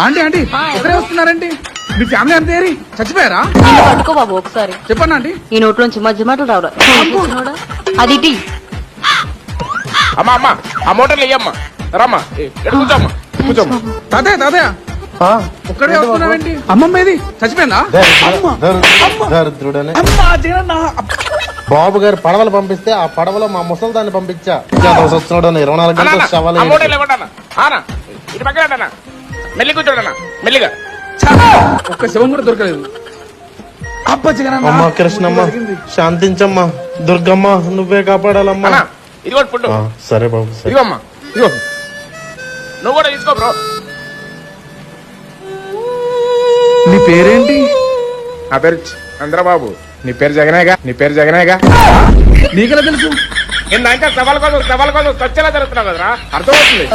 Aunty aunty ఎక్కడే వస్తున్నారండి? మీ family అంతా ఏరి చచ్చిపోయారా? పట్టుకో బాబు ఒకసారి. చెప్పండి ఆంటీ. ఈ నోట్లోంచి మధ్య మాటలు రావురా. అది ఇటీ. అమ్మా అమ్మా ఆ మోటార్లు వెయ్యమ్మా. రమ్మా కూర్చోమ్మా కూర్చోమ్మా. తాతయ్య తాతయ్య ఒక్కడే వస్తున్నావేంటి? అమ్మమ్మ ఏది చచ్చిపోయిందా? దరిద్రుడనే అమ్మా జగనన్న. బాబు గారు పడవలు పంపిస్తే ఆ పడవలో మా ముసలి దాన్ని పంపించా. వచ్చినాడు 24 గంటలు శవాలు. ఆ మోటార్లు ఇవ్వండి అన్న. ఇది పక్కన మెల్లి కూర్చోడన్నా మెల్లిగా. ఒక్క శవం కూడా దొరకలేదు. అబ్బా జగనన్న. అమ్మా కృష్ణమ్మ శాంతించమ్మా. దుర్గమ్మ నువ్వే కాపాడాలమ్మా. అన్నా ఇది కూడా ఫుడ్. సరే బాబు సరే. ఇదిగోమ్మా ఇదిగో నువ్వు కూడా తీసుకో బ్రో. నీ పేరేంటి? నా పేరు చంద్రబాబు. నీ పేరు జగనేగా. నీ పేరు జగనేగా. నీకెలా తెలుసు? నేను ఇంకా సవాల్ కోసం చచ్చేలా జరుగుతున్నావు కదరా, అర్థమవుతుంది.